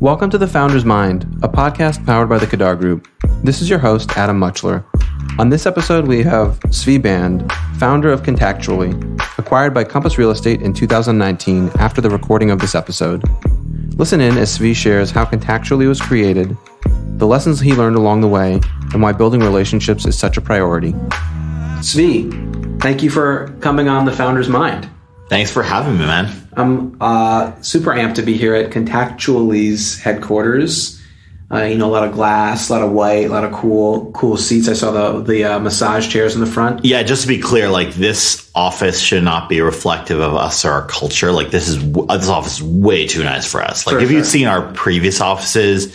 Welcome to The Founder's Mind, a podcast powered by the Kadar Group. This is your host, Adam Muchler. On this episode, we have Zvi Band, founder of Contactually, acquired by Compass Real Estate in 2019 after the recording of this episode. Listen in as Zvi shares how Contactually was created, the lessons he learned along the way, and why building relationships is such a priority. Zvi, thank you for coming on The Founder's Mind. Thanks for having me, man. I'm super amped to be here at Contactually's headquarters. A lot of glass, a lot of white, a lot of cool seats. I saw the massage chairs in the front. Yeah, just to be clear, this office should not be reflective of us or our culture. This office is way too nice for us. If you'd seen our previous offices,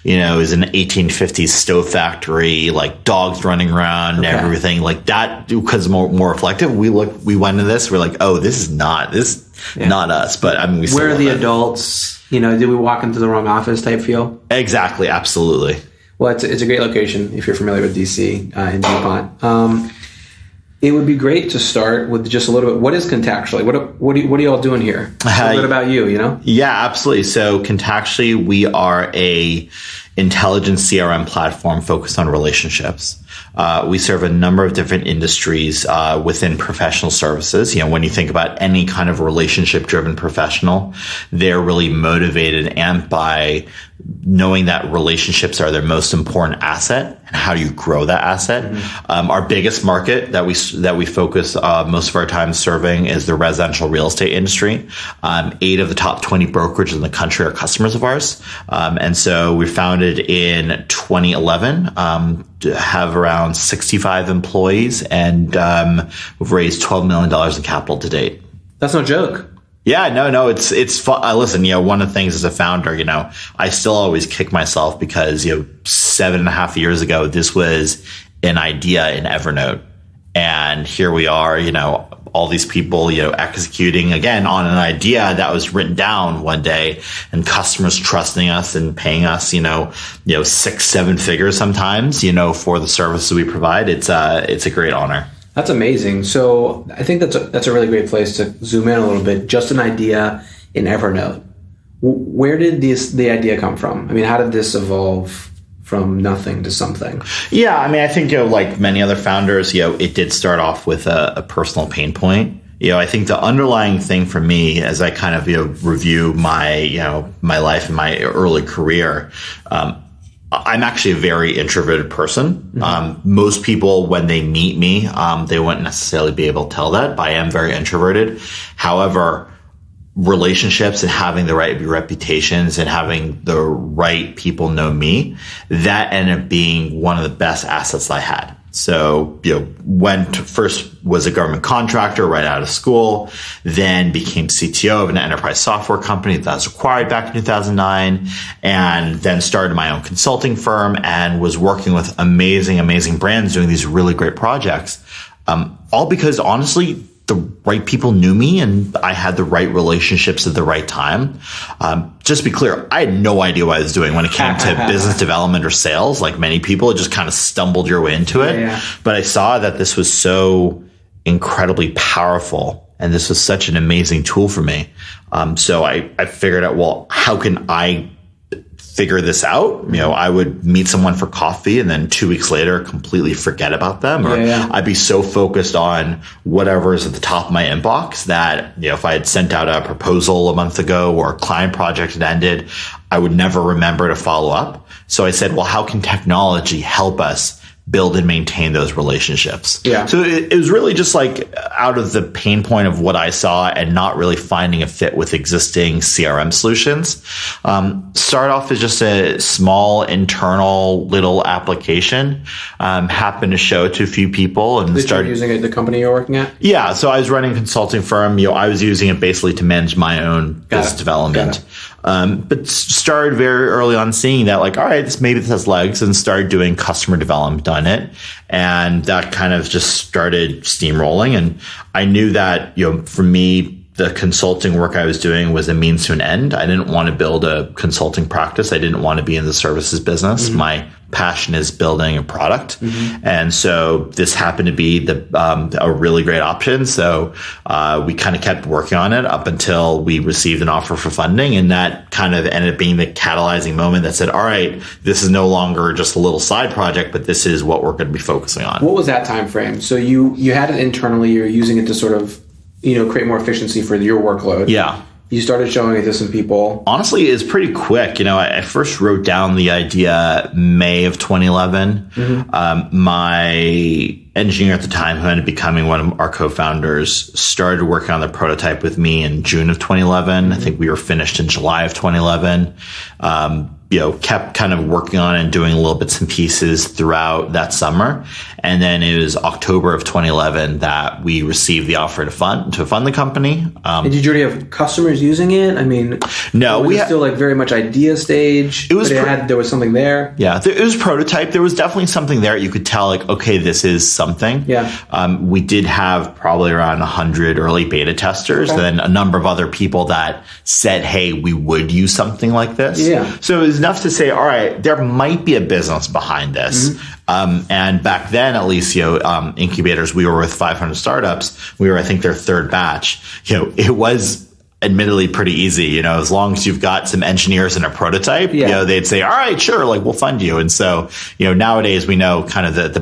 it was an 1850s stove factory, dogs running around and everything like that. Because more reflective, we went into this. We're like, oh, this is not us. But I mean, where are the adults? Did we walk into the wrong office type feel? Exactly. Absolutely. Well, it's a great location if you're familiar with DC in DuPont. It would be great to start with just a little bit. What is Contactually? What are you all doing here? A little bit about you, Yeah, absolutely. So Contactually, we are a intelligent CRM platform focused on relationships. We serve a number of different industries within professional services. When you think about any kind of relationship-driven professional, they're really motivated and by knowing that relationships are their most important asset and how do you grow that asset. Mm-hmm. Our biggest market that we focus most of our time serving is the residential real estate industry. 8 of the top 20 brokerages in the country are customers of ours. And so we founded in 2011, have around 65 employees, and we've raised $12 million in capital to date. That's no joke. Yeah, no, it's fun. Listen, one of the things as a founder, I still always kick myself because, 7.5 years ago, this was an idea in Evernote. And here we are, all these people, executing again on an idea that was written down one day, and customers trusting us and paying us, 6-7 figures sometimes, for the services we provide. It's a great honor. That's amazing. So I think that's a really great place to zoom in a little bit. Just an idea in Evernote. Where did the idea come from? I mean, how did this evolve from nothing to something? Yeah, I mean, I think, like many other founders, it did start off with a personal pain point. I think the underlying thing for me as I kind of, review my, my life and my early career, I'm actually a very introverted person. Mm-hmm. Most people, when they meet me, they wouldn't necessarily be able to tell that, but I am very introverted. However, relationships and having the right reputations and having the right people know me, that ended up being one of the best assets I had. So, first was a government contractor right out of school, then became CTO of an enterprise software company that was acquired back in 2009, and then started my own consulting firm and was working with amazing brands doing these really great projects. All because honestly, the right people knew me and I had the right relationships at the right time. Just to be clear, I had no idea what I was doing when it came to business development or sales. Like many people, it just kind of stumbled your way into it. Yeah. But I saw that this was so incredibly powerful and this was such an amazing tool for me. So I figured out, well, how can I figure this out? I would meet someone for coffee and then 2 weeks later completely forget about them. Or I'd be so focused on whatever is at the top of my inbox that, if I had sent out a proposal a month ago or a client project had ended, I would never remember to follow up. So I said, well, how can technology help us build and maintain those relationships? Yeah. So it was really just out of the pain point of what I saw and not really finding a fit with existing CRM solutions. Start off as just a small internal little application. Happened to show it to a few people and started using it at the company you're working at. Yeah. So I was running a consulting firm. I was using it basically to manage my own business development. But started very early on seeing that all right, maybe this has legs, and started doing customer development on it. And that kind of just started steamrolling. And I knew that, for me, the consulting work I was doing was a means to an end. I didn't want to build a consulting practice. I didn't want to be in the services business. Mm-hmm. My passion is building a product. And so this happened to be a really great option. So we kind of kept working on it up until we received an offer for funding. And that kind of ended up being the catalyzing moment that said, all right, this is no longer just a little side project, but this is what we're going to be focusing on. What was that time frame? So you had it internally, you're using it to sort of, create more efficiency for your workload. Yeah. You started showing it to some people. Honestly, it's pretty quick. I first wrote down the idea May of 2011. My engineer at the time, who ended up becoming one of our co-founders, started working on the prototype with me in June of 2011. I think we were finished in July of 2011. Kept kind of working on it and doing little bits and pieces throughout that summer. And then it was October of 2011 that we received the offer to fund the company. And did you already have customers using it? I mean, no, we still like very much idea stage. There was something there. Yeah, it was prototype. There was definitely something there. You could tell like, okay, this is something. Yeah. We did have probably around 100 early beta testers, then a number of other people that said, hey, we would use something like this. Yeah. So it was enough to say, all right, there might be a business behind this. And back then, at least, incubators, we were with 500 startups. We were, I think, their third batch. It was admittedly pretty easy. As long as you've got some engineers and a prototype, they'd say, all right, sure, like we'll fund you. And so, nowadays we know kind of the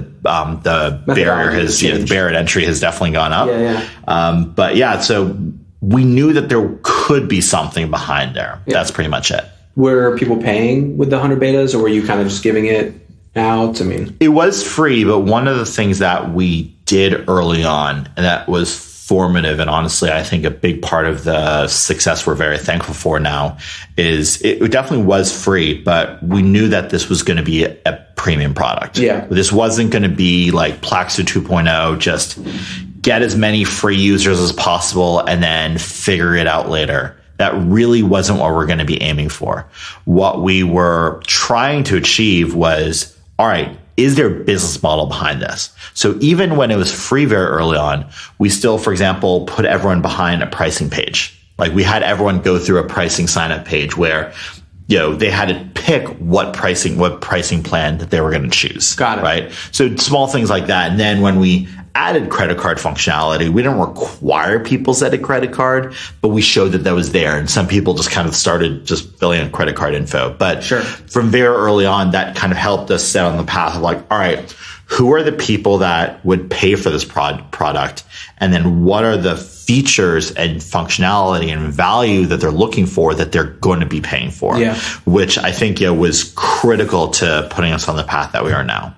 barrier has, the barrier to entry has definitely gone up. But yeah, so we knew that there could be something behind there. Yeah. That's pretty much it. Were people paying with the 100 betas, or were you kind of just giving it out? I mean, it was free, but one of the things that we did early on, and that was formative, and honestly, I think a big part of the success we're very thankful for now, is it definitely was free, but we knew that this was going to be a premium product. Yeah. This wasn't going to be like Plaxo 2.0, just get as many free users as possible and then figure it out later. That really wasn't what we're going to be aiming for. What we were trying to achieve was, all right, is there a business model behind this? So even when it was free very early on, we still, for example, put everyone behind a pricing page. Like we had everyone go through a pricing sign-up page where, they had to pick what pricing plan that they were going to choose. Got it. Right? So small things like that. And then when we added credit card functionality, we didn't require people set a credit card, but we showed that was there. And some people just kind of started just filling in credit card info. But sure, from very early on, that kind of helped us set on the path of like, all right, who are the people that would pay for this product? And then what are the features and functionality and value that they're looking for that they're going to be paying for? Yeah. Which I think was critical to putting us on the path that we are now.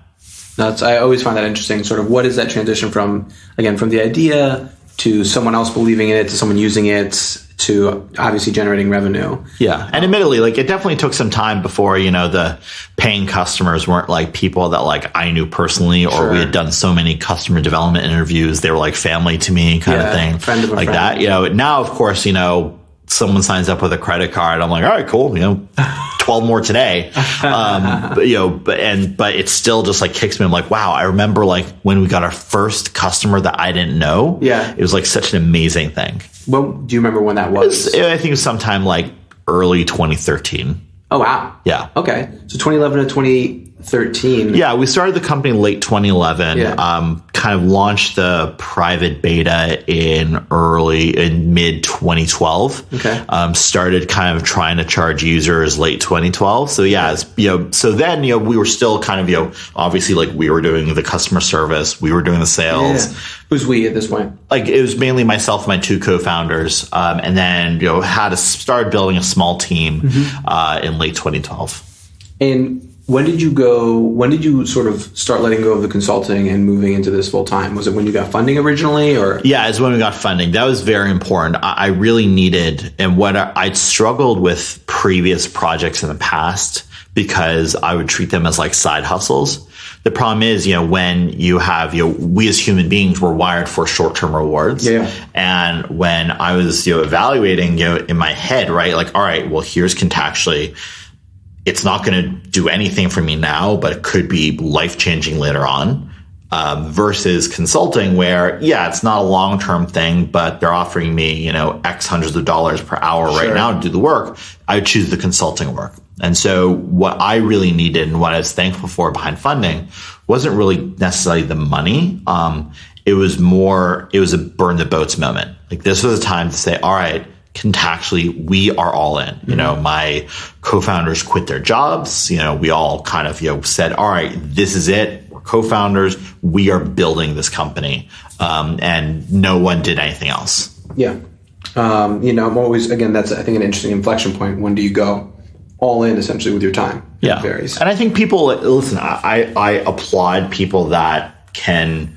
I always find that interesting. Sort of what is that transition from the idea to someone else believing in it, to someone using it, to obviously generating revenue. Yeah. And admittedly, like it definitely took some time before, the paying customers weren't like people that like I knew personally, or sure, we had done so many customer development interviews. They were like family to me kind of thing. Friend of a like friend. That. Now, of course, someone signs up with a credit card. I'm like, all right, cool. 12 more today. But it still just like kicks me. I'm like, wow, I remember like when we got our first customer that I didn't know. Yeah. It was like such an amazing thing. Well, do you remember when that was? I think it was sometime like early 2013. Oh, wow. Yeah. Okay. So 2011 to 2013. Yeah, we started the company late 2011. Yeah. Kind of launched the private beta in mid 2012. Okay. Started kind of trying to charge users late 2012. So yeah, so then we were still kind of obviously like we were doing the customer service, we were doing the sales. Yeah. Who's we at this point? Like it was mainly myself and my two co-founders, and then had to start building a small team in late 2012. And when did you sort of start letting go of the consulting and moving into this full time? Was it when you got funding originally, or? Yeah, it's when we got funding. That was very important. I really needed, and what I'd struggled with previous projects in the past because I would treat them as like side hustles. The problem is, when you have, we as human beings were wired for short-term rewards. Yeah. And when I was, evaluating, in my head, right, like, all right, well, here's Contactually. It's not going to do anything for me now, but it could be life-changing later on. versus consulting where, it's not a long-term thing, but they're offering me, X hundreds of dollars per hour right now to do the work. I would choose the consulting work. And so what I really needed and what I was thankful for behind funding wasn't really necessarily the money. It was a burn the boats moment. Like this was a time to say, all right, Contactually, we are all in. My co-founders quit their jobs. We all kind of, said, all right, this is it. We're co-founders. We are building this company. And no one did anything else. Yeah. I'm always, again, that's, I think, an interesting inflection point. When do you go all in essentially with your time? Yeah. It varies. And I think people, listen, I applaud people that can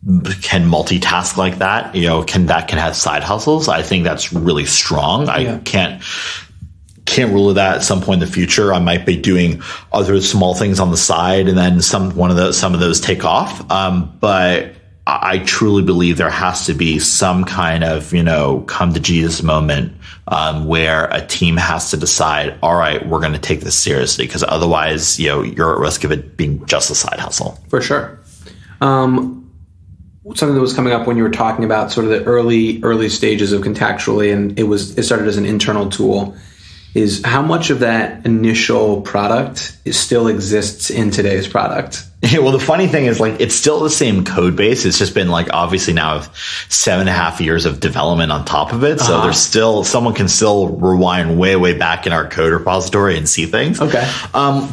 multitask like that, can have side hustles. I think that's really strong. I can't rule that at some point in the future. I might be doing other small things on the side and then some of those take off. But I truly believe there has to be some kind of, come to Jesus moment, where a team has to decide, all right, we're going to take this seriously, because otherwise, you're at risk of it being just a side hustle. For sure. Something that was coming up when you were talking about sort of the early stages of Contactually, and it started as an internal tool, is how much of that initial product still exists in today's product? Yeah, well, the funny thing is, it's still the same code base. It's just been obviously now 7.5 years of development on top of it. So there's still, someone can still rewind way, way back in our code repository and see things. Okay.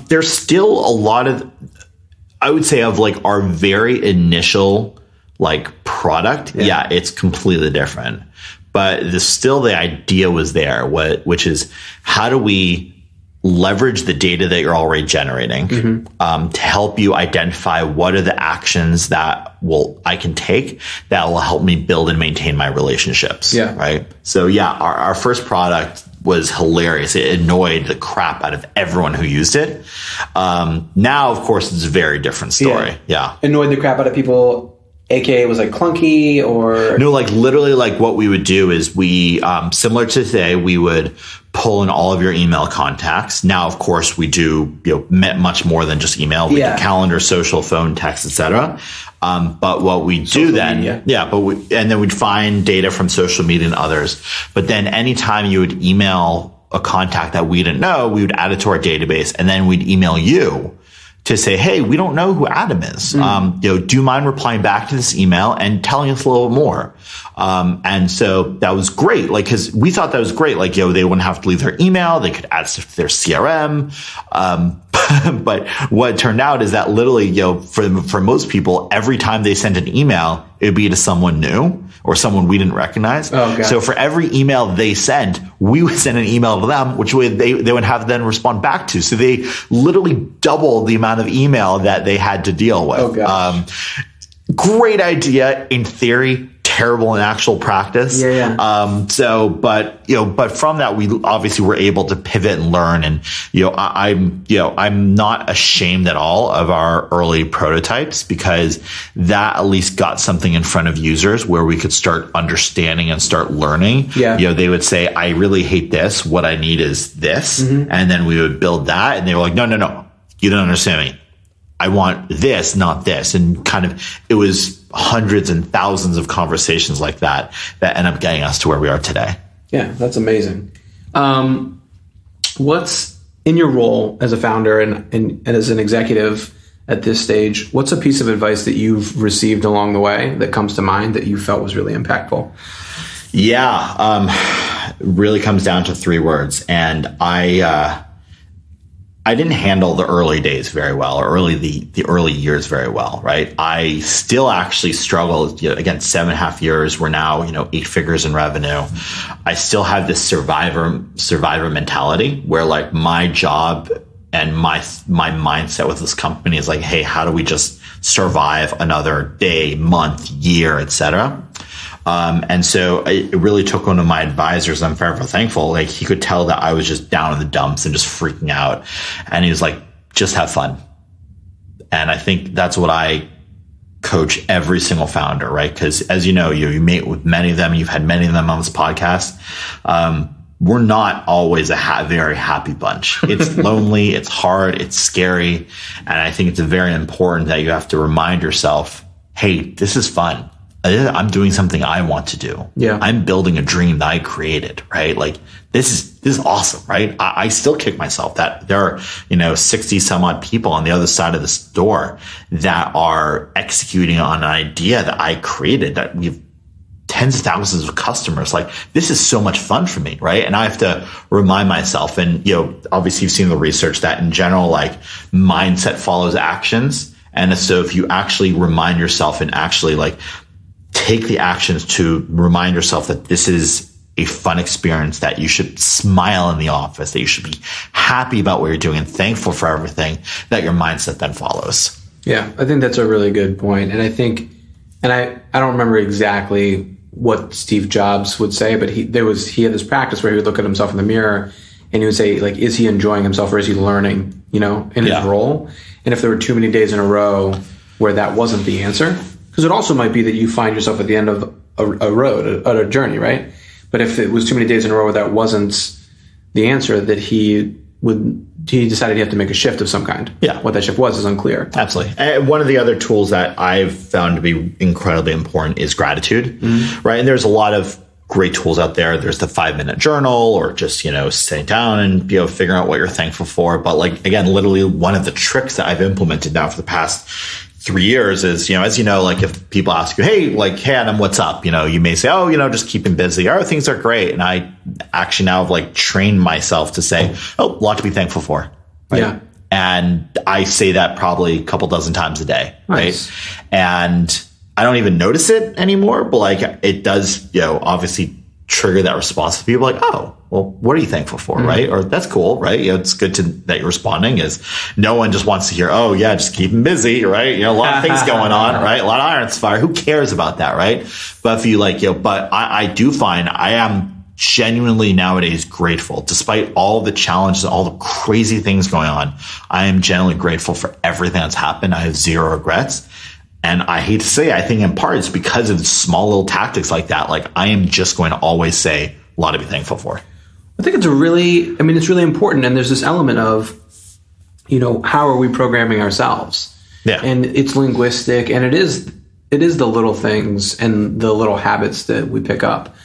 There's still a lot of, I would say, of our very initial product. Yeah, it's completely different. But still the idea was there, which is how do we leverage the data that you're already generating to help you identify what are the actions that I can take that will help me build and maintain my relationships. Yeah. Right. So our first product was hilarious. It annoyed the crap out of everyone who used it. Now, of course, it's a very different story. Yeah. Annoyed the crap out of people. AKA was clunky or? No, literally what we would do is we, similar to today, we would pull in all of your email contacts. Now, of course, we do, much more than just email. We do calendar, social, phone, text, etc. But what we do then, and then we'd find data from social media and others. But then anytime you would email a contact that we didn't know, we would add it to our database, and then we'd email you to say, hey, we don't know who Adam is. Do you mind replying back to this email and telling us a little bit more? And so that was great. Cause we thought that was great. They wouldn't have to leave their email. They could add stuff to their CRM. But what turned out is that literally, for most people, every time they sent an email, it would be to someone new or someone we didn't recognize. So for every email they sent, we would send an email to them, which they would have to then respond back to. So they literally doubled the amount of email that they had to deal with. Great idea in theory, terrible in actual practice. But from that, we obviously were able to pivot and learn. And, I'm not ashamed at all of our early prototypes, because that at least got something in front of users where we could start understanding and start learning. They would say, I really hate this. What I need is this. And then we would build that. And they were like, no, you don't understand me. I want this, not this. And it was hundreds and thousands of conversations like that end up getting us to where we are today. Yeah, that's amazing. What's in your role as a founder and as an executive at this stage, what's a piece of advice that you've received along the way that comes to mind that you felt was really impactful? It really comes down to 3 words. And I didn't handle the early days very well, or the early years very well, right? I still actually struggle. Again, 7.5 years. We're now, 8 figures in revenue. I still have this survivor mentality where my job and my mindset with this company is hey, how do we just survive another day, month, year, etc. And so it really took one of my advisors. I'm forever thankful. He could tell that I was just down in the dumps and just freaking out. And he was like, just have fun. And I think that's what I coach every single founder, right? Because as you know, you meet with many of them. You've had many of them on this podcast. we're not always a very happy bunch. It's lonely, it's hard, it's scary. And I think it's very important that you have to remind yourself, hey, this is fun. I'm doing something I want to do. Yeah. I'm building a dream that I created, right? Like this is awesome, right? I still kick myself that there are, 60 some odd people on the other side of this door that are executing on an idea that I created, that we've tens of thousands of customers. Like, this is so much fun for me, right? And I have to remind myself, and, obviously you've seen the research that in general, like, mindset follows actions. And so if you actually remind yourself and actually like take the actions to remind yourself that this is a fun experience, that you should smile in the office, that you should be happy about what you're doing and thankful for everything, that your mindset then follows. Yeah, I think that's a really good point. And I think, and I don't remember exactly what Steve Jobs would say, but he had this practice where he would look at himself in the mirror and he would say, like, is he enjoying himself or is he learning, in his role? And if there were too many days in a row where that wasn't the answer, because it also might be that you find yourself at the end of a road, a journey, right? But if it was too many days in a row where that wasn't the answer, that he decided he had to make a shift of some kind. Yeah. What that shift was is unclear. Absolutely. And one of the other tools that I've found to be incredibly important is gratitude, right? And there's a lot of great tools out there. There's the 5-minute journal, or just, sitting down and, figuring out what you're thankful for. But like, again, literally one of the tricks that I've implemented now for the past 3 years is, as like if people ask you, hey, Adam, what's up? You may say, oh, just keeping busy. Oh, things are great. And I actually now have trained myself to say, oh, a lot to be thankful for. Right? Yeah. And I say that probably a couple dozen times a day. Nice. Right. And I don't even notice it anymore, but it does, obviously trigger that response to people like, oh, well, what are you thankful for? Right. Or that's cool. Right. It's good that you're responding. Is no one just wants to hear, oh yeah, just keep them busy. Right. A lot of things going on. Right. A lot of irons fire. Who cares about that? Right. But if you but I do find I am genuinely nowadays grateful, despite all the challenges, all the crazy things going on. I am genuinely grateful for everything that's happened. I have zero regrets. And I hate to say, I think in part it's because of small little tactics like that. I am just going to always say a lot to be thankful for. I think it's really important. And there's this element of, how are we programming ourselves? Yeah. And it's linguistic, and it is the little things and the little habits that we pick up.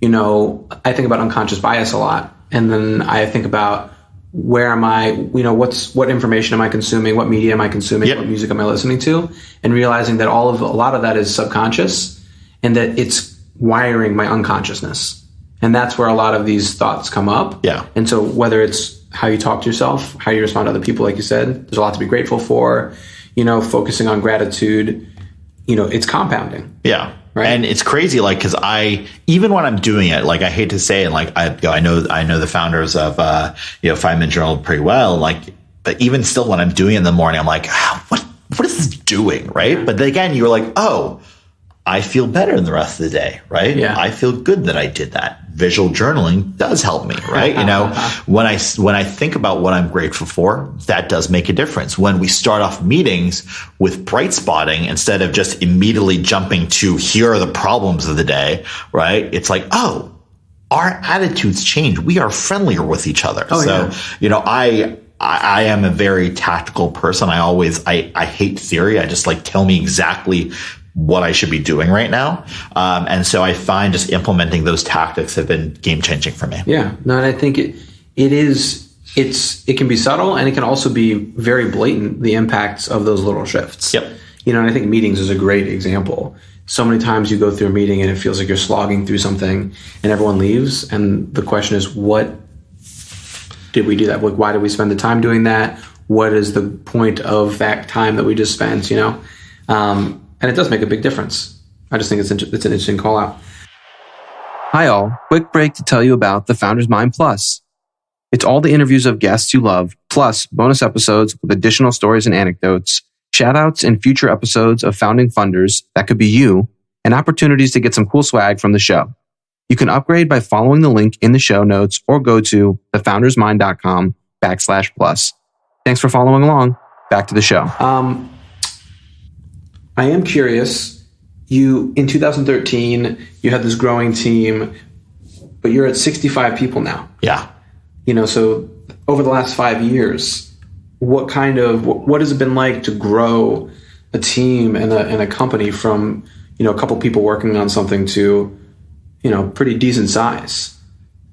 I think about unconscious bias a lot. And then I think about, where am I, what information am I consuming? What media am I consuming? Yep. What music am I listening to? And realizing that a lot of that is subconscious, and that it's wiring my unconsciousness. And that's where a lot of these thoughts come up. Yeah. And so whether it's how you talk to yourself, how you respond to other people, like you said, there's a lot to be grateful for, focusing on gratitude, it's compounding. Yeah. Right. And it's crazy, because even when I'm doing it, I hate to say it, I know the founders of, 5-Minute Journal pretty well, but even still when I'm doing it in the morning, I'm like, what is this doing? Right. But then again, you're like, oh, I feel better in the rest of the day. Right. Yeah. I feel good that I did that. Visual journaling does help me. Right. When I think about what I'm grateful for, that does make a difference. When we start off meetings with bright spotting instead of just immediately jumping to here are the problems of the day. Right. It's like, oh, our attitudes change. We are friendlier with each other. Oh, so, yeah. I am a very tactical person. I hate theory. I just tell me exactly what I should be doing right now. And so I find just implementing those tactics have been game changing for me. Yeah. No, and I think it can be subtle, and it can also be very blatant, the impacts of those little shifts. Yep. And I think meetings is a great example. So many times you go through a meeting and it feels like you're slogging through something and everyone leaves. And the question is, what did we do that? Why did we spend the time doing that? What is the point of that time that we just spent, And it does make a big difference. I just think it's an interesting call out. Hi all, quick break to tell you about the Founder's Mind Plus. It's all the interviews of guests you love, plus bonus episodes with additional stories and anecdotes, shout-outs and future episodes of founding funders, that could be you, and opportunities to get some cool swag from the show. You can upgrade by following the link in the show notes or go to thefoundersmind.com/plus. Thanks for following along. Back to the show. I am curious, in 2013, you had this growing team. but you're at 65 people now. Yeah. So over the last 5 years, what has it been like to grow a team and a company from, a couple people working on something to, pretty decent size?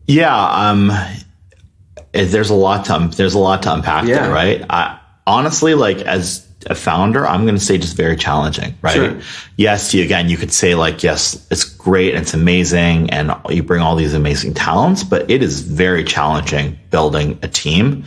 Yeah. There's a lot to unpack there, right? Honestly, like as a founder, I'm going to say just very challenging, right? Sure. Yes, you could say like, yes, it's great and it's amazing and you bring all these amazing talents, but it is very challenging building a team.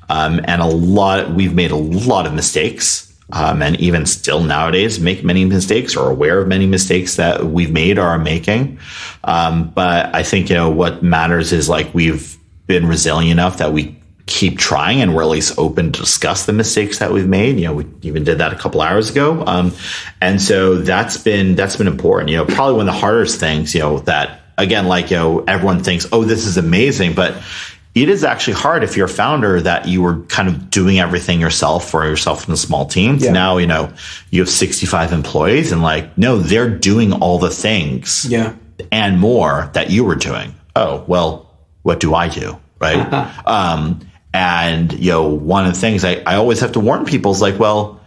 And we've made a lot of mistakes. And even still nowadays make many mistakes or aware of many mistakes that we've made or are making. But I think, what matters is like we've been resilient enough that we keep trying and we're at least open to discuss the mistakes that we've made. We even did that a couple hours ago. And so that's been important. Probably one of the hardest things, that again, like, everyone thinks, oh, this is amazing, but it is actually hard if you're a founder that you were kind of doing everything yourself in a small team. Yeah. Now, you have 65 employees and like, no, they're doing all the things and more that you were doing. Oh, well, what do I do? Right. And, one of the things I always have to warn people is like, well,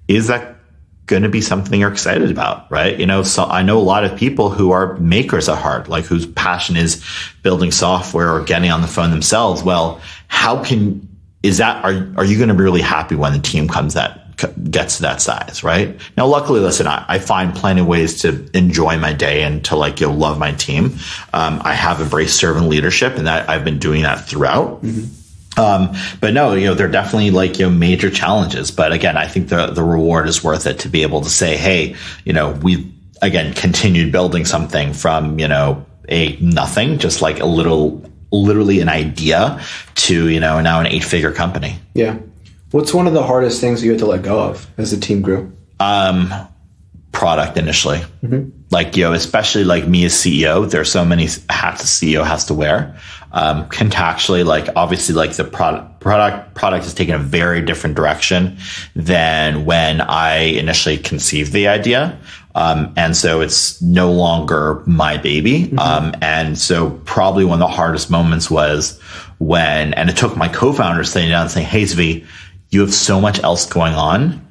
is that going to be something you're excited about? Right. So I know a lot of people who are makers at heart, like whose passion is building software or getting on the phone themselves. Well, are you going to be really happy when the team gets to that size? Right. Now, luckily, listen, I find plenty of ways to enjoy my day and to love my team. I have embraced servant leadership and that I've been doing that throughout. Mm-hmm. But no, there are definitely major challenges. But again, I think the reward is worth it to be able to say, hey, we've again continued building something from, a nothing, just like literally an idea to, now an 8-figure company. Yeah. What's one of the hardest things you had to let go of as the team grew? Product initially. Mm-hmm. Especially like me as CEO, there's so many hats a CEO has to wear. Contactually, obviously the product has taken a very different direction than when I initially conceived the idea. And so it's no longer my baby. Mm-hmm. And so probably one of the hardest moments was and it took my co-founders sitting down and saying, hey, Zvi, you have so much else going on.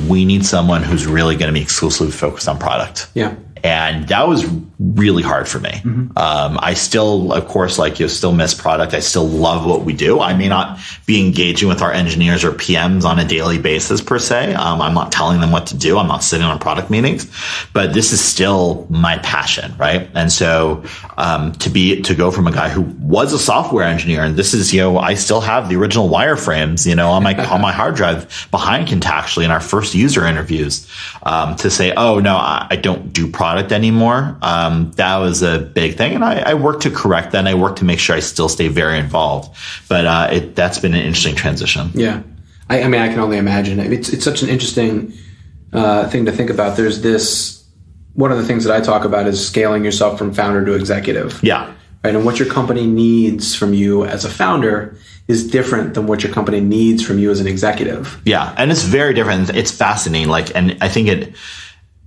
We need someone who's really going to be exclusively focused on product. Yeah. And that was really hard for me. Mm-hmm. I still, of course, still miss product. I still love what we do. I may not be engaging with our engineers or PMs on a daily basis per se. I'm not telling them what to do. I'm not sitting on product meetings, but this is still my passion, right? And so to go from a guy who was a software engineer, and this is, I still have the original wireframes, on my hard drive behind Contactually in our first user interviews, to say, oh no, I don't do product anymore. That was a big thing. And I worked to correct that. And I worked to make sure I still stay very involved. But that's been an interesting transition. Yeah. I can only imagine. It's such an interesting thing to think about. There's one of the things that I talk about is scaling yourself from founder to executive. Yeah. Right. And what your company needs from you as a founder is different than what your company needs from you as an executive. Yeah. And it's very different. It's fascinating. And I think it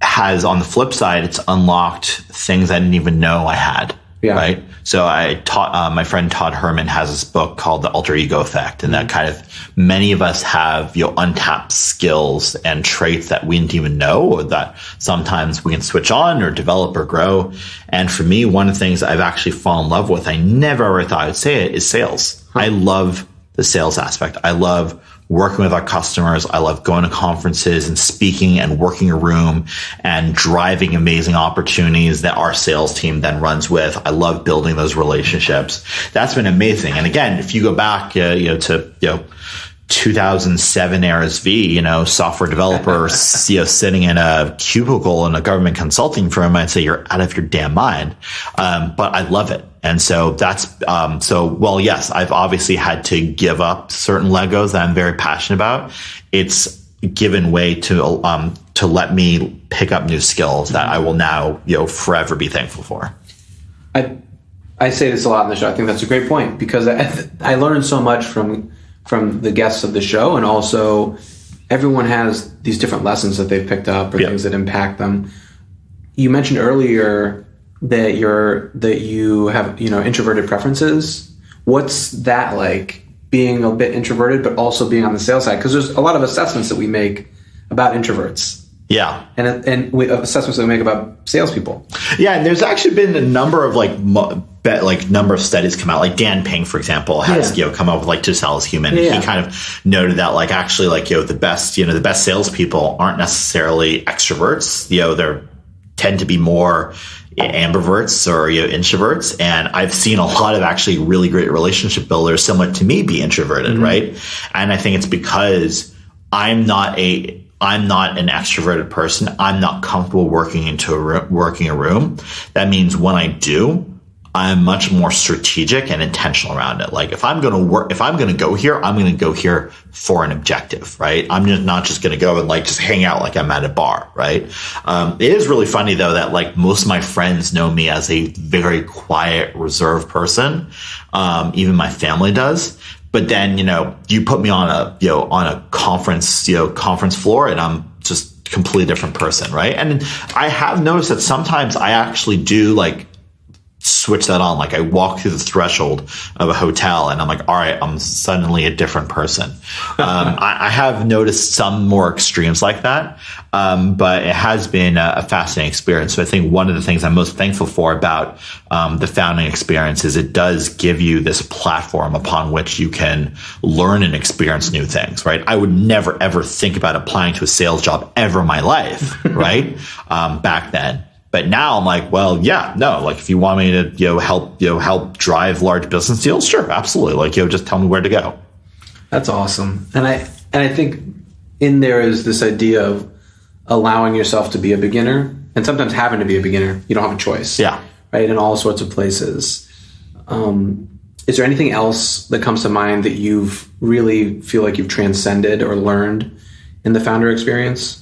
has, on the flip side, it's unlocked things I didn't even know I had. Yeah. Right. So I taught, my friend Todd Herman has this book called The Alter Ego Effect. And that kind of, many of us have, untapped skills and traits that we didn't even know, or that sometimes we can switch on or develop or grow. And for me, one of the things I've actually fallen in love with, I never ever thought I'd say it, is sales. I love the sales aspect. I love working with our customers. I love going to conferences and speaking and working a room and driving amazing opportunities that our sales team then runs with. I love building those relationships. That's been amazing. And again, if you go back, to 2007 era Zvi, software developer, sitting in a cubicle in a government consulting firm, I'd say you're out of your damn mind. But I love it. And so that's, yes, I've obviously had to give up certain Legos that I'm very passionate about. It's given way to let me pick up new skills that I will now, forever be thankful for. I say this a lot on the show. I think that's a great point because I learned so much from the guests of the show, and also everyone has these different lessons that they've picked up or things that impact them. You mentioned earlier that you have, introverted preferences. What's that like, being a bit introverted, but also being on the sales side? Because there's a lot of assessments that we make about introverts. Yeah. And assessments that we make about salespeople. Yeah. And there's actually been a number of number of studies come out. Like Dan Ping, for example, has, come up with To Sell is Human. Yeah. He kind of noted that actually the best salespeople aren't necessarily extroverts. They tend to be more ambiverts or introverts, and I've seen a lot of actually really great relationship builders similar to me be introverted, right? And I think it's because I'm not an extroverted person. I'm not comfortable working a room. That means when I do, I'm much more strategic and intentional around it. If I'm going to go here, I'm going to go here for an objective, right? I'm not just going to go and just hang out like I'm at a bar, right? It is really funny though that most of my friends know me as a very quiet, reserved person. Even my family does. But then, you put me on a conference floor and I'm just a completely different person, right? And I have noticed that sometimes I actually do switch that on. I walk through the threshold of a hotel and I'm all right, I'm suddenly a different person. I have noticed some more extremes like that. But it has been a fascinating experience. So I think one of the things I'm most thankful for about the founding experience is it does give you this platform upon which you can learn and experience new things, right? I would never, ever think about applying to a sales job ever in my life, right? Back then. But now I'm if you want me to, help drive large business deals, sure, absolutely. Just tell me where to go. That's awesome. And I think in there is this idea of allowing yourself to be a beginner and sometimes having to be a beginner. You don't have a choice. Yeah. Right. In all sorts of places. Is there anything else that comes to mind that you've really feel like you've transcended or learned in the founder experience?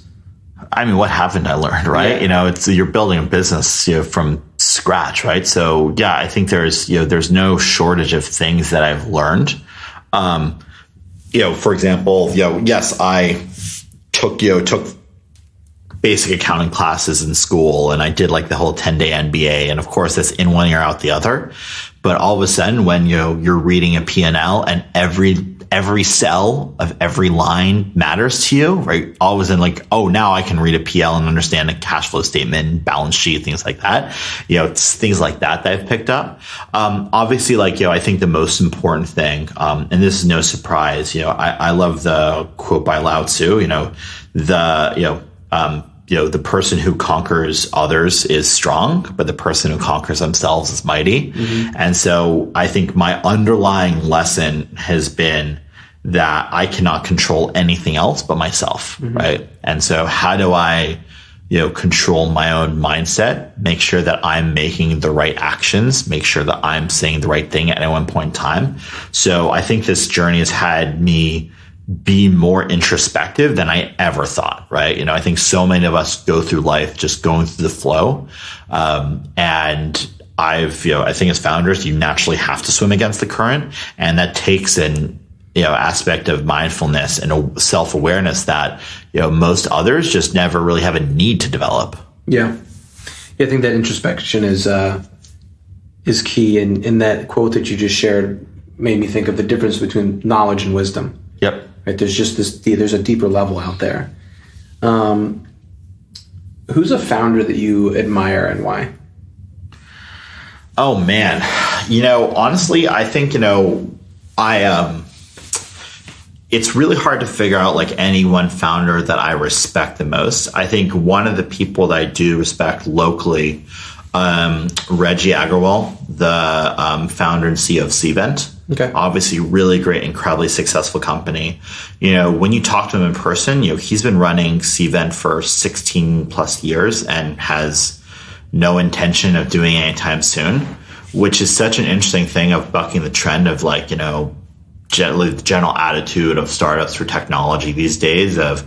I mean, what haven't I learned, right? Yeah. You're building a business, from scratch, right? So yeah, I think there's no shortage of things that I've learned. For example, yes, I took basic accounting classes in school and I did the whole 10-day MBA. And of course that's in one ear out the other. But all of a sudden when, you're reading a P&L and every cell of every line matters to you, right? All of a sudden now I can read a PL and understand a cash flow statement, balance sheet, things like that. It's things like that I've picked up. Obviously, I think the most important thing, and this is no surprise, I love the quote by Lao Tzu, the person who conquers others is strong, but the person who conquers themselves is mighty. Mm-hmm. And so I think my underlying lesson has been that I cannot control anything else but myself, mm-hmm. right? And so how do I, control my own mindset, make sure that I'm making the right actions, make sure that I'm saying the right thing at any one point in time. So I think this journey has had me be more introspective than I ever thought, right? I think so many of us go through life just going through the flow. And I think as founders, you naturally have to swim against the current. And that takes an, aspect of mindfulness and a self-awareness that, most others just never really have a need to develop. Yeah. I think that introspection is key. And in that quote that you just shared made me think of the difference between knowledge and wisdom. Yep. Right, there's just there's a deeper level out there. Who's a founder that you admire and why? Oh man, honestly, I think, it's really hard to figure out any one founder that I respect the most. I think one of the people that I do respect locally, Reggie Agrawal, the founder and CEO of Zvi Band. Okay. Obviously really great, incredibly successful company. When you talk to him in person, he's been running Zvi Band for 16 plus years and has no intention of doing it anytime soon, which is such an interesting thing of bucking the trend of the general attitude of startups for technology these days of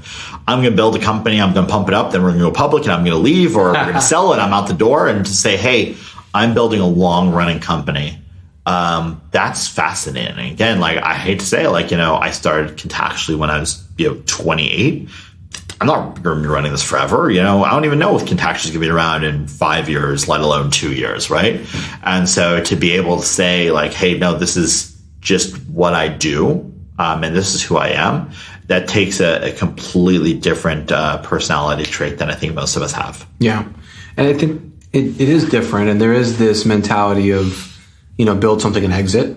I'm going to build a company, I'm going to pump it up, then we're going to go public and I'm going to leave, or we're going to sell it, I'm out the door, and to say, hey, I'm building a long running company. That's fascinating. Again, I hate to say it, I started Contactually when I was, 28. I'm not going to be running this forever. I don't even know if Contactually is going to be around in 5 years, let alone 2 years, right? And so to be able to say like, hey, no, this is just what I do, and this is who I am, that takes a completely different personality trait than I think most of us have. Yeah. And I think it is different. And there is this mentality of, build something and exit,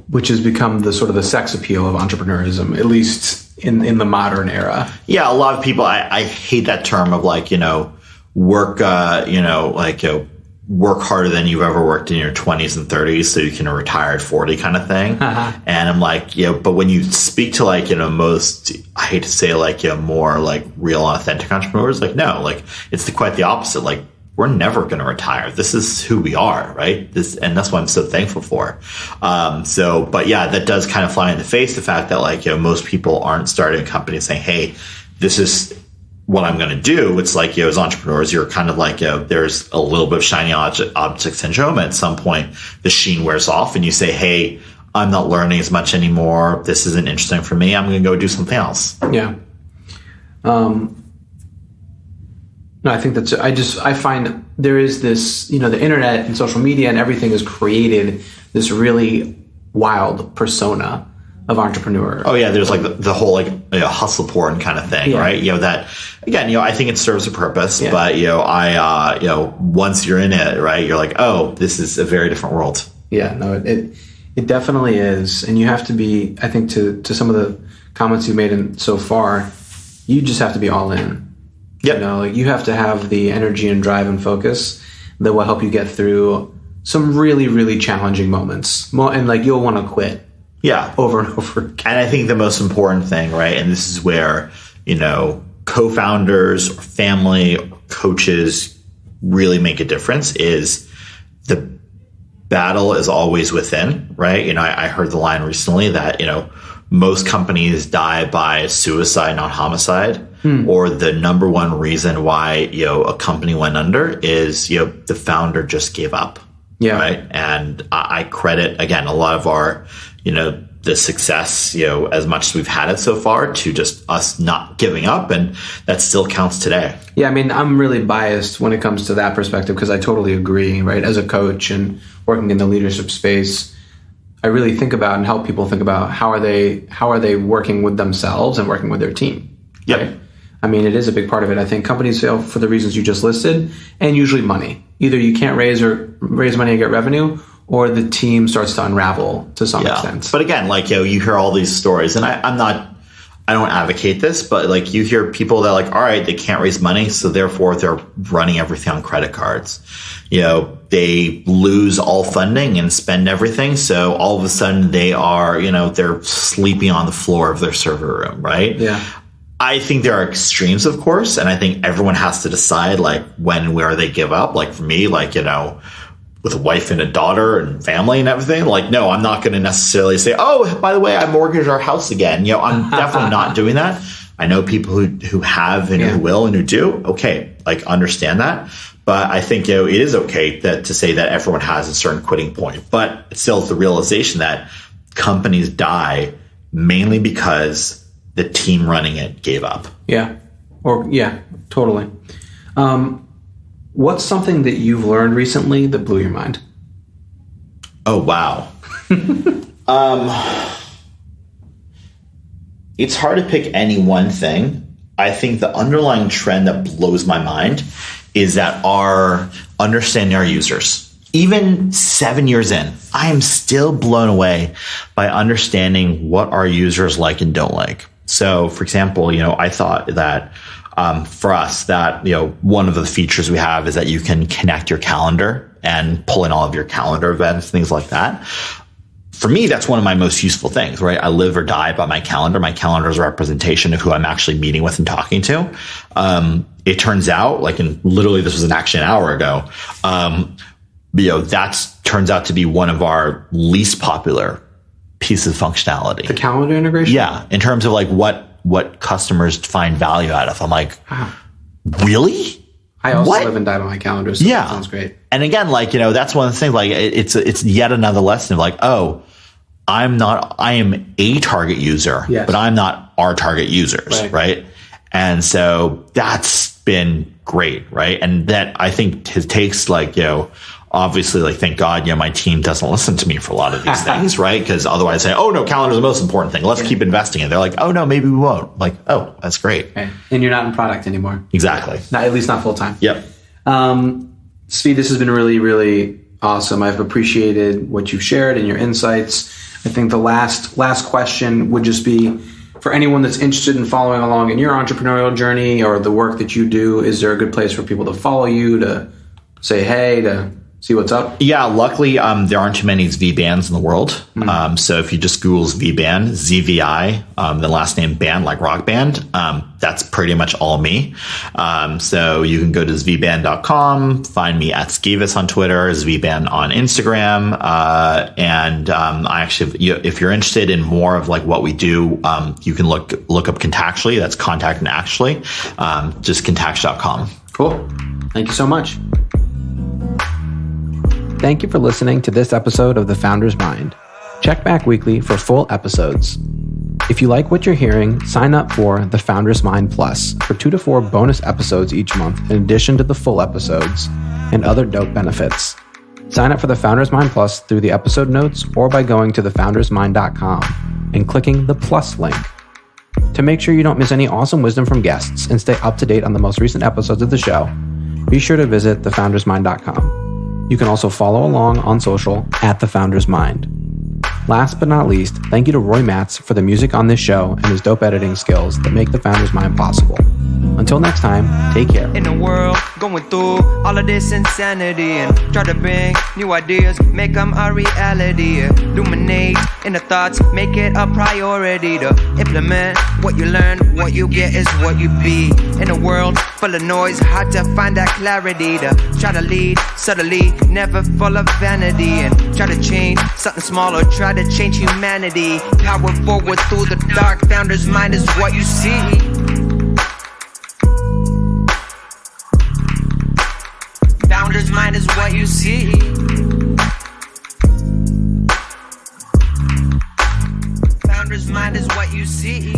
which has become the sort of the sex appeal of entrepreneurism, at least in the modern era. Yeah, a lot of people, I hate that term of like, work, work harder than you've ever worked in your 20s and 30s so you can retire at 40 kind of thing. And I'm like, but when you speak to like, most, I hate to say like, more like real authentic entrepreneurs, like, no, like it's quite the opposite. Like, we're never going to retire. This is who we are, right? And that's what I'm so thankful for. But yeah, that does kind of fly in the face, the fact that like, most people aren't starting a company saying, hey, this is what I'm going to do. It's like, as entrepreneurs, you're kind of like, there's a little bit of shiny object syndrome. At some point, the sheen wears off and you say, hey, I'm not learning as much anymore. This isn't interesting for me. I'm going to go do something else. Yeah. No, I think I find there is this, the internet and social media and everything has created this really wild persona of entrepreneur. Oh yeah, there's like the whole like hustle porn kind of thing, right? That again, I think it serves a purpose, but once you're in it, right, you're like, oh, this is a very different world. Yeah, no, it definitely is, and you have to be. I think to some of the comments you made so far, you just have to be all in. Yep. You have to have the energy and drive and focus that will help you get through some really, really challenging moments, and like you'll want to quit. Yeah. Over and over again. And I think the most important thing, right, and this is where, co-founders or family or coaches really make a difference, is the battle is always within, right? I heard the line recently that, most companies die by suicide, not homicide, or the number one reason why, a company went under is, the founder just gave up. Yeah. Right. And I credit, again, a lot of our, the success, as much as we've had it so far, to just us not giving up. And that still counts today. Yeah. I mean, I'm really biased when it comes to that perspective because I totally agree, right? As a coach and working in the leadership space, I really think about and help people think about how are they working with themselves and working with their team. Yep. Right? I mean, it is a big part of it. I think companies fail for the reasons you just listed, and usually money. Either you can't raise money and get revenue, or the team starts to unravel to some extent. But again, like, you hear all these stories, and I don't advocate this, but like you hear people that are like, all right, they can't raise money, so therefore they're running everything on credit cards. They lose all funding and spend everything. So all of a sudden they are, they're sleeping on the floor of their server room, right? Yeah. I think there are extremes, of course, and I think everyone has to decide like when and where they give up. Like for me, like, with a wife and a daughter and family and everything, like, no, I'm not going to necessarily say, oh, by the way, I mortgaged our house again. I'm definitely not doing that. I know people who have and who will and who do. Okay, like understand that. But I think, it is okay to say that everyone has a certain quitting point. But it's still the realization that companies die mainly because the team running it gave up. Yeah. Totally. What's something that you've learned recently that blew your mind? Oh, wow. It's hard to pick any one thing. I think the underlying trend that blows my mind is that understanding our users. Even 7 years in, I am still blown away by understanding what our users like and don't like. So, for example, I thought that for us, that one of the features we have is that you can connect your calendar and pull in all of your calendar events, things like that. For me, that's one of my most useful things, right? I live or die by my calendar. My calendar is a representation of who I'm actually meeting with and talking to. It turns out, literally this was actually an hour ago, that turns out to be one of our least popular pieces of functionality. The calendar integration? Yeah, in terms of like what customers find value out of. I'm like, really? I also live and die by my calendar, so that sounds great. And again, that's one of the things, it's yet another lesson of I am a target user, but I'm not our target users, right? And so that's been great, right? And that I think it takes like, obviously, like, thank God, my team doesn't listen to me for a lot of these things, right? Because otherwise I say, oh no, calendar's the most important thing. Let's keep investing in it. They're like, oh no, maybe we won't. Like, oh, that's great. Okay. And you're not in product anymore. Exactly. At least not full time. Yep. Zvi, this has been really, really awesome. I've appreciated what you've shared and your insights. I think the last question would just be, for anyone that's interested in following along in your entrepreneurial journey or the work that you do, is there a good place for people to follow you, to say hey, to see what's up? Yeah, luckily, there aren't too many Zvi bands in the world. So if you just Google Zvi Band, ZVI, the last name band, like rock band, that's pretty much all me. So you can go to zviband.com, find me at Skivis on Twitter, Zviband on Instagram. And I actually, if you're interested in more of like what we do, you can look up Contactually. That's contact and actually, just contact.com. Cool. Thank you so much. Thank you for listening to this episode of The Founder's Mind. Check back weekly for full episodes. If you like what you're hearing, sign up for The Founder's Mind Plus for 2 to 4 bonus episodes each month in addition to the full episodes and other dope benefits. Sign up for The Founder's Mind Plus through the episode notes or by going to thefoundersmind.com and clicking the plus link. To make sure you don't miss any awesome wisdom from guests and stay up to date on the most recent episodes of the show, be sure to visit thefoundersmind.com. You can also follow along on social at The Founder's Mind. Last but not least, thank you to Roy Matz for the music on this show and his dope editing skills that make The Founder's Mind possible. Until next time, take care. In the world, going through all of this insanity and try to bring new ideas, make them a reality. Illuminate in the thoughts, make it a priority to implement what you learn, what you get is what you be. In a world full of noise, hard to find that clarity to try to lead subtly, never full of vanity, and try to change something small or try to change humanity. Power forward through the dark, Founder's Mind is what you see. Founder's Mind is what you see. Founder's Mind is what you see.